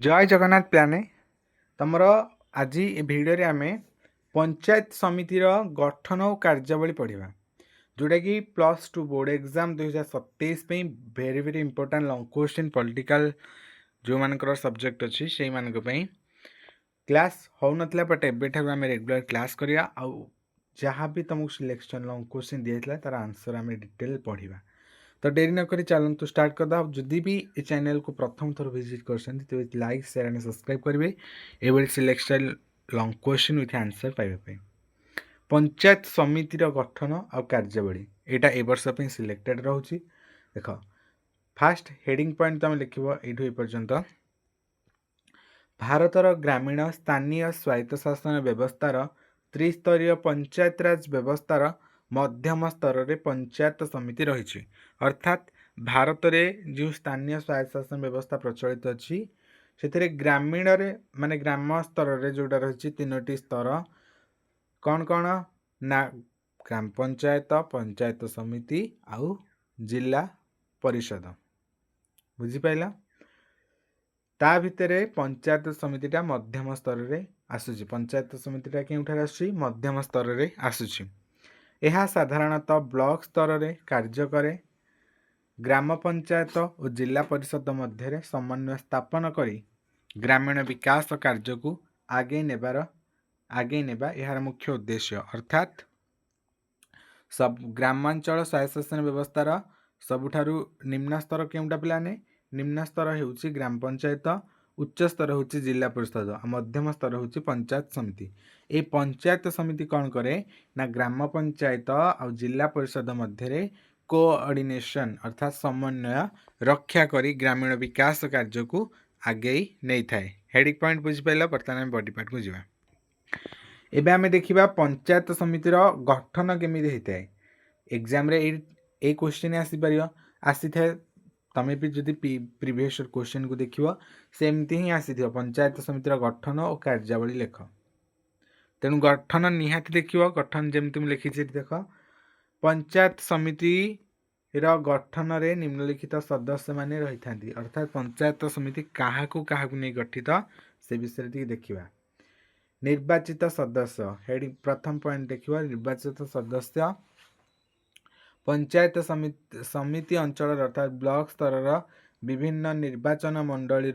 जय जगन्नाथ प्लाने तमर आज ए भिडियो आम पंचायत समितिर गठन और कार्यावली पढ़ा जोटा कि +2 board exam 2027 very very important long question political जो मानकर सब्जेक्ट अच्छी से मानी क्लास हो ना बट एवं आम रेगुलर क्लास करिया जहाँ भी तुमको सिलेक्शन लंग क्वेश्चन दिया तार आंसर आम डिटेल पढ़ा तो डेरी नक चलतु स्टार्ट करदा। जदि भी ये चैनल को प्रथम थर विजिट कर लाइक शेयर एंड सब्सक्राइब करेंगे ये selection long question with answer पाइबा। पंचायत समितिर गठन और कार्यावली यहाँ ए वर्ष सिलेक्टेड रोचे। देख फास्ट हेडिंग पॉइंट तुम लिख ये पर्यंत भारतर ग्रामीण स्थानीय स्वायत्त शासन व्यवस्थार त्रिस्तरीय पंचायत राज व्यवस्थार मध्यम स्तर में पंचायत समिति रही। अर्थात भारत में जो स्थानीय स्वायत्त शासन व्यवस्था प्रचलित अच्छी से ग्रामीण माने ग्राम स्तर में जोटा रही 3टी स्तर कौन कौन ना ग्राम पंचायत पंचायत समिति आउ जिला परिषद बुझीपाल। ता भितर पंचायत समितिटा मध्यम स्तर में आसूची। पंचायत समितिटा केउठार आसूची मध्यम स्तर में आसूची। यह साधारणतः ब्लॉक स्तर में कार्य करे। ग्राम पंचायत और जिला परिषद मध्य समन्वय स्थापन करी ग्रामीण विकास कार्य को आगे नेबा यार मुख्य उद्देश्य। अर्थात सब ग्रामांचल स्वायत्त शासन व्यवस्थार सबुठारु निम्न स्तर केउटा पिलाने निम्न स्तर होउची ग्राम पंचायत, उच्च स्तर होउची जिला परिषद, मध्यम स्तर होउची पंचायत समिति। ए पंचायत समिति कौन करे ना ग्राम पंचायत और जिला परिषद मध्य कोऑर्डिनेशन अर्थात समन्वय रक्षा करी ग्रामीण विकास कार्य को आगे नहीं थाए। हेडिंग पॉइंट बुझीपाल। बर्तमान बॉडी पार्ट को जीवा। एबे आमे देखिबा पंचायत समितिर गठन केमिति होता है। एग्जाम रे ए क्वेश्चन आसी परियो आसी थाए। तमें भी जदि प्रीवियस क्वेश्चन को देखियो सेमती ही आसी थियो। पंचायत समितिर गठन और कार्यावली लेख। तेणु गठन निहाती देखियो। गठन जेमती मु लिखी देख पंचायत समिति गठन रे निम्नलिखित सदस्य माने रही थांती। अर्थात पंचायत समिति काहाकू नहीं गठित से विषय देखिबा। निर्वाचित सदस्य हेडिंग प्रथम पॉइंट देखिबा। निर्वाचित सदस्य पंचायत समिति अंचल अर्थात ब्लॉक स्तर विभिन्न निर्वाचन मंडली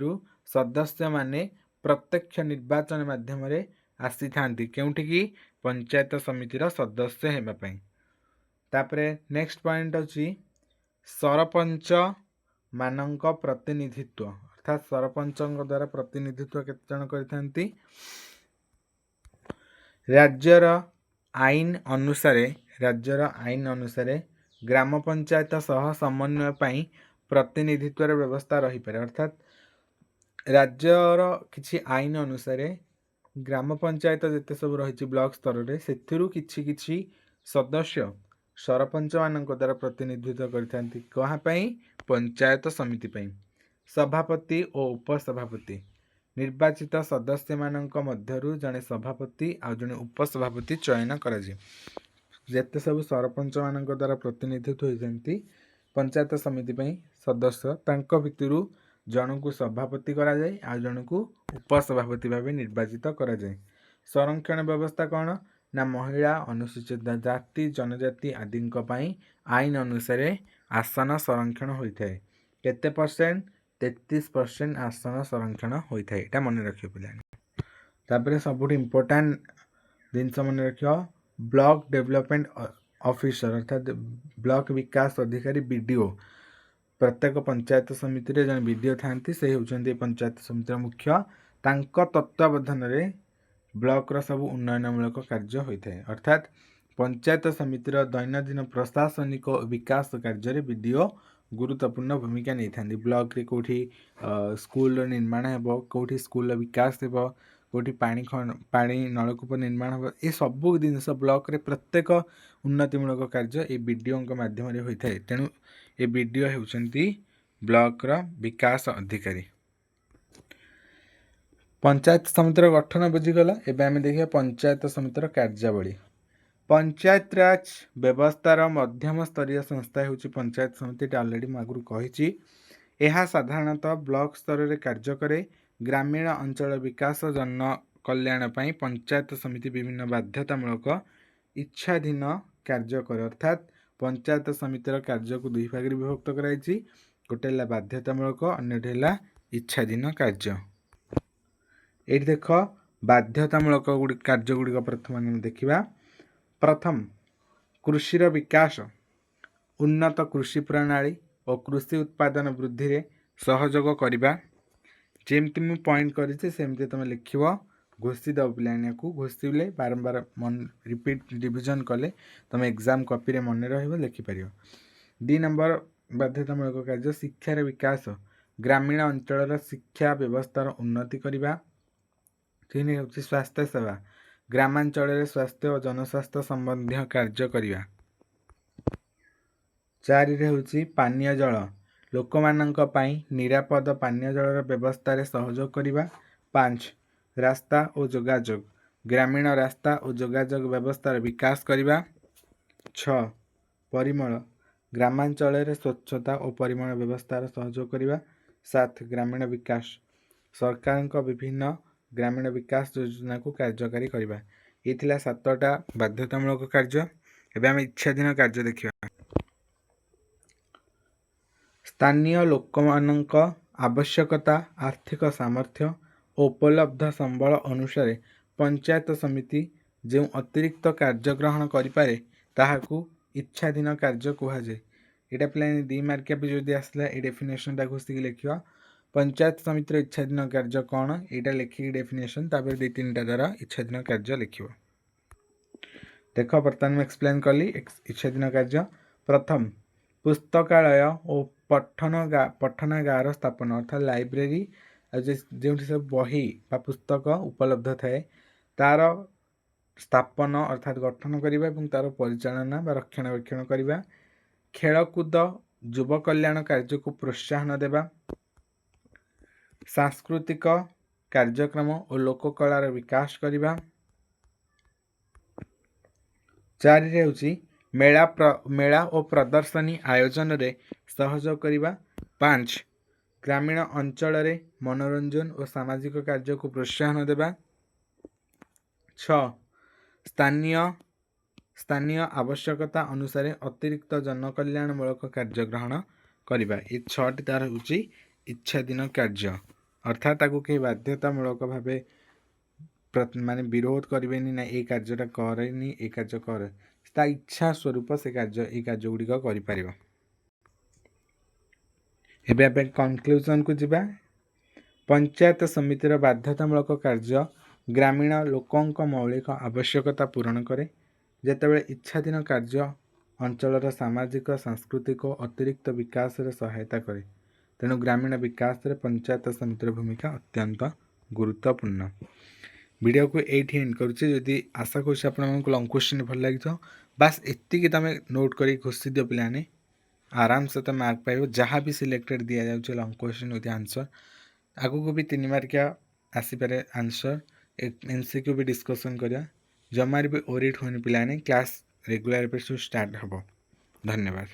सदस्य माने प्रत्यक्ष निर्वाचन माध्यम आसी थांती केउठिकी पंचायत समितिर सदस्य हेबा पई। तापरे नेक्स्ट पॉइंट अछि सरपंच मानक प्रतिनिधित्व। अर्थात सरपंच द्वारा प्रतिनिधित्व केते जन करिथांती। राज्यर आईन अनुसार ग्राम पंचायत सह समन्वय पाई प्रतिनिधित्व व्यवस्था रही पारे। अर्थात राज्यर किछि आईन अनुसार ग्राम पंचायत जिते सब रही ब्लॉक स्तर में से किछि सदस्य सरपंच मानक द्वारा प्रतिनिधित्व करथांती। कहाँ पाई पंचायत समिति पाई। सभापति और उपसभापति निर्वाचित सदस्य मानक मध्यरु जने सभापति आ जने उपसभापति चयन करा जे। जेते सब सरपंच मानक द्वारा प्रतिनिधित्व होइजंती पंचायत समिति पई सदस्य तांको भितरु जनकु सभापति करा जाय आ जनकु उपसभापति भावे निर्वाचित करा जाय। संरक्षण व्यवस्था कौन ना महिला अनुसूचित जाति जनजाति आदि पई आईन अनुसार आसन संरक्षण होइथाय। केते परसेंट 33% आसन संरक्षण होइथाय। एटा मन रखियो पिला। तापरे सबुठ इम्पोर्टेंट जिनस मन रखियो ब्लॉक डेवलपमेंट ऑफिसर अर्थात ब्लॉक विकास अधिकारी बीडीओ। प्रत्येक पंचायत समिति रे जन बीडीओ थांती से होचंदी पंचायत समिति मुख्य। तांको तत्वावधान रे ब्लॉक रो सब उन्नयनमूलक कार्य होइथाय। अर्थात पंचायत समितिर दैनंदिन प्रशासनिक विकास कार्य रे बीडीओ गुरुत्वपूर्ण भूमिका नहीं थांती। ब्लॉक रे कोठी स्कूल निर्माण हेबो, कोठी स्कूल विकास हेबो, कोठी पानी नलकूप निर्माण हेबो, ए सब जिनस ब्लॉक रे प्रत्येक उन्नतिमूलक कार्य ए बीडीओ माध्यम रे होइथाय। तेणु ए बीडीओ हेउचंती ब्लॉक रा विकास अधिकारी। पंचायत समितिर गठन बुझीगला। एबे आमे देखिया पंचायत समितिर कार्यावली। पंचायत राज व्यवस्थार मध्यम स्तरीय संस्था होउची पंचायत समिति। ऑलरेडी आगु कही। यह साधारणतः ब्लॉक स्तर में कार्य करे। ग्रामीण अंचल विकास जन कल्याण पाई पंचायत समिति विभिन्न बाध्यतामूलक इच्छाधीन कार्य करे। अर्थात पंचायत समितिर कार्य को दुई भाग विभक्त कराई। गोटे है बाध्यतामूलक, अन्यटी है इच्छाधीन कार्य। ये देख बाध्यतामूलक कार्य गुड़िक प्रथम देखा। प्रथम कृषिर विकास, उन्नत कृषि प्रणाली और कृषि उत्पादन वृद्धि रे सहयोग करवा। जेमती मु पॉइंट करी सेमती तुम लिख घोषी दब पिलाने को घोषिले बारंबार मन रिपीट रिविजन कले तुम एग्जाम कॉपी रे मन रहिबो लिखिपर। 2 नंबर बाध्यतामूलक कार्य शिक्षार विकास, ग्रामीण अंचल शिक्षा व्यवस्थार उन्नति करवा। 3 होची स्वास्थ्य सेवा, ग्रामांचल स्वास्थ्य और जनस्वास्थ्य संबंधी कार्य करवा। 4 होची पानीय जल, लोक मानक पई निरापद पानीय जलर व्यवस्था रे सहयोग करवा। 5 रास्ता और जोगाजोग, ग्रामीण रास्ता और जोगाजोग व्यवस्थार विकास करवा। 6 परिमल, ग्रामांचल स्वच्छता और परिमल व्यवस्थार सहयोग करवा। 7 ग्रामीण विकास, सरकार विभिन्न ग्रामीण विकास योजना को कार्यकारी करवा। ये 7टा बाध्यतामूलक कार्य। एबे हम इच्छाधीन कार्य देखिबा। स्थानीय लोकमानक आवश्यकता, आर्थिक सामर्थ्य और उपलब्ध संबल अनुसार पंचायत समिति जो अतिरिक्त कार्य ग्रहण करें ताहाकू इच्छाधीन कार्य कहुए। यहाँ पे 2 मार्क भी जो आसला ये डेफिनेशन टा घोषिक लिखा। पंचायत समितिर इच्छाधीन कार्य कौन यहाँ लिखिक डेफिनेशन 2-3टा द्वारा इच्छाधीन कार्य लिख। देख बर्तमान एक्सप्लेन कली इच्छाधीन कार्य। प्रथम पुस्तकालय और पठनागार स्थापन, अर्थात लाइब्रेरी जो सब बही बा पुस्तक उपलब्ध थाए तार स्थापन अर्थात गठन करने और तार परिचालना बा रक्षणाबेक्षण करने। खेलकूद युव कल्याण कार्य को प्रोत्साहन देवा। सांस्कृतिक कार्यक्रम और लोककलार विकास करने। 4 होची मेला और प्रदर्शनी आयोजन रे सहयोग करवा। 5 ग्रामीण अंचल रे मनोरंजन और सामाजिक कार्य को प्रोत्साहन देवा। 6 स्थानीय आवश्यकता अनुसार अतिरिक्त जनकल्याणमूलक कार्य ग्रहण करवा। ये 6टी तार होची इच्छाधीन कार्य। अर्थात ताकू कहीं बाध्यतामूलक भाव माने विरोध करेनि ना ये कार्यटा करेनि ये कार्य कर, इच्छा स्वरूप से कार्य गुड़िक कर। एवं कनक्लूजन को जीवा। पंचायत समितिर बाध्यतामूलक कार्य ग्रामीण लोकंक मौलिक आवश्यकता पूरण करे। जेतेबेले इच्छाधीन कार्य अंचलर सामाजिक सांस्कृतिक अतिरिक्त विकास रे सहायता करे। तेणु ग्रामीण विकास रे पंचायत समितिर भूमिका अत्यंत गुरुत्वपूर्ण। वीडियो को एठी एंड करुचे। जदि आशा करुचे आपको लॉन्ग क्वेश्चन भल लगी बास एतिकी तुम नोट कर घोषि दियो पिलाने आराम से तुम मार्क पाइब। जहाँ भी सिलेक्टेड दि जाऊँ लॉन्ग क्वेश्चन विथ आंसर आगू को भी 3 मार्किया आसीपे आंसर MCQ भी डिस्कसन करिया। जमार भी ओरिट होने पिलाने क्लास रेगुलर पे स्टार्ट हम। धन्यवाद।